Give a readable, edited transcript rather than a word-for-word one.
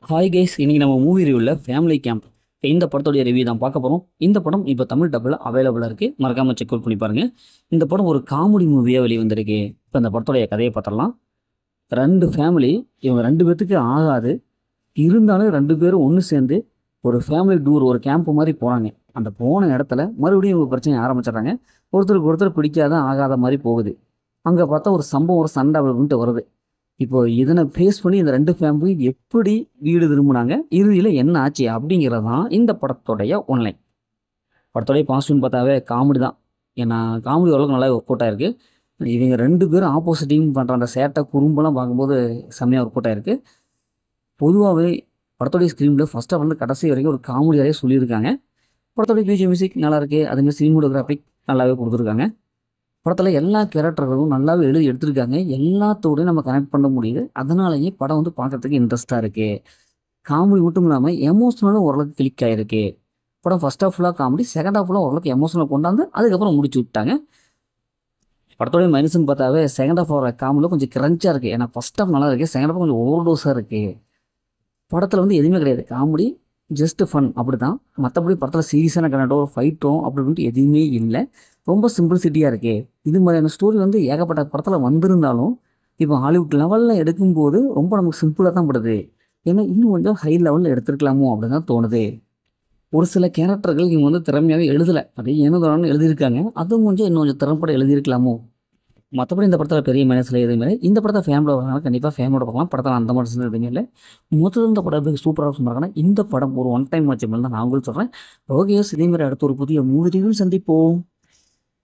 Hi guys, இன்னைக்கு நம்ம movie ரிவ்யூவில் ஃபேமிலி கேம்ப் இந்த படத்தோடைய ரிவ்யூ தான் பார்க்க போகிறோம். இந்த படம் இப்போ தமிழ் டப்பில் அவைலபிளாக இருக்குது. மறக்காமல் செக் அவுட் பண்ணி பாருங்கள். இந்த படம் ஒரு காமெடி மூவியாக வெளிவந்திருக்கு. இப்போ இந்த படத்தோடைய கதையை பார்த்துடலாம். ரெண்டு ஃபேமிலி, இவங்க ரெண்டு பேர்த்துக்கு ஆகாது, இருந்தாலும் ரெண்டு பேரும் ஒன்று சேர்ந்து ஒரு ஃபேமிலி டூர், ஒரு கேம்ப் மாதிரி போகிறாங்க. அந்த போன இடத்துல மறுபடியும் இவங்க பிரச்சனை ஆரம்பிச்சிடுறாங்க. ஒருத்தருக்கு ஒருத்தர் பிடிக்காத ஆகாத மாதிரி போகுது. அங்கே பார்த்தா ஒரு சம்பவம், ஒரு சண்டை அப்படின்ட்டு வருது. இப்போ இதனை ஃபேஸ் பண்ணி இந்த ரெண்டு ஃபேமிலி எப்படி வீடு திரும்பினாங்க, இறுதியில் என்ன ஆச்சு அப்படிங்கிறது தான் இந்த படத்தோடைய ஒன்லைன். படத்தோடைய பாசிட்டிவ்னு பார்த்தாவே காமெடி தான். ஏன்னா காமெடி ஓரளவுக்கு நல்லா ஒர்க் அவுட் ஆயிருக்கு. இவங்க ரெண்டு பேரும் ஆப்போசிட்டிவ் பண்ணுற அந்த சேட்டை குறும்பெல்லாம் பார்க்கும்போது செம்மையாக ஒர்க் அவுட் ஆயிருக்கு. பொதுவாகவே படத்தோடைய ஸ்க்ரீனில் ஃபஸ்ட்டாக வந்து கடைசி வரைக்கும் ஒரு காமெடியாகவே சொல்லியிருக்காங்க. படத்தோடைய மியூசிக் நல்லா இருக்குது. அதுமாதிரி சினிமோட்டோகிராஃபிக் நல்லாவே கொடுத்துருக்காங்க. படத்தில் எல்லா கேரக்டர்களும் நல்லாவே எழுதி எடுத்திருக்காங்க. எல்லாத்தோடையும் நம்ம கனெக்ட் பண்ண முடியுது. அதனாலேயே படம் வந்து பார்க்குறதுக்கு இன்ட்ரெஸ்ட்டாக இருக்குது. காமெடி மட்டும் இல்லாமல் எமோஷனலும் ஓரளவுக்கு கிளிக் ஆகிருக்கு. படம் ஃபர்ஸ்ட் ஹாஃப் ஃபுல்லாக காமெடி, செகண்ட் ஹாஃப் ஃபுல்லாக ஓரளவுக்கு எமோஷனல் கொண்டாந்து அதுக்கப்புறம் முடிச்சு விட்டாங்க. படத்தோடைய மைனஸ்ன்னு பார்த்தாவே செகண்ட் ஹாஃப் வர காமெடியில் கொஞ்சம் கிரன்ச்சாக இருக்குது. ஏன்னா ஃபஸ்ட் ஹாஃப் நல்லா இருக்குது, செகண்ட் ஹாஃப் கொஞ்சம் ஓவர் டோஸாக இருக்குது. படத்தில் வந்து எதுவுமே கிடையாது, காமெடி ஜஸ்ட் ஃபன் அப்படி தான். மற்றபடி படத்தில் சீரியஸான கனெக்டோ ஒரு ஃபைட்டோ அப்படின்ட்டு எதுவுமே இல்லை. ரொம்ப சிம்பிள்சிட்டியாக இருக்குது. இது மாதிரியான ஸ்டோரி வந்து ஏகப்பட்ட படத்தில் வந்திருந்தாலும் இப்போ ஹாலிவுட் லெவலில் எடுக்கும்போது ரொம்ப நமக்கு சிம்பிளாக தான் படுது. ஏன்னா இன்னும் கொஞ்சம் ஹை லெவலில் எடுத்துருக்கலாமோ அப்படின்னு தான் தோணுது. ஒரு சில கேரக்டர்கள் இவங்க வந்து திறமையாகவே எழுதலை, அப்படியே ஏனோதானு எழுதியிருக்காங்க. அதுவும் கொஞ்சம் இன்னும் கொஞ்சம் திறம்பட எழுதியிருக்கலாமோ. மற்றபடி இந்த படத்தில் பெரிய மைனஸில் எதுவுமே இல்லை. இந்த படத்தை ஃபேமிலியில் வரனால கண்டிப்பாக ஃபேமிலியோட பார்க்கலாம். படத்தில் அந்த மாதிரி எதுவுமே இல்லை. மொத்தத்தில் இந்த படம் சூப்பராக சொன்னாங்கன்னா இந்த படம் ஒரு ஒன் டைம் வாட்சபிள் தான் நான் உங்களுக்கு சொல்கிறேன். ஓகே, இதே மாதிரி அடுத்த ஒரு புதிய மூவி ரிவ்யூ சந்திப்போம்.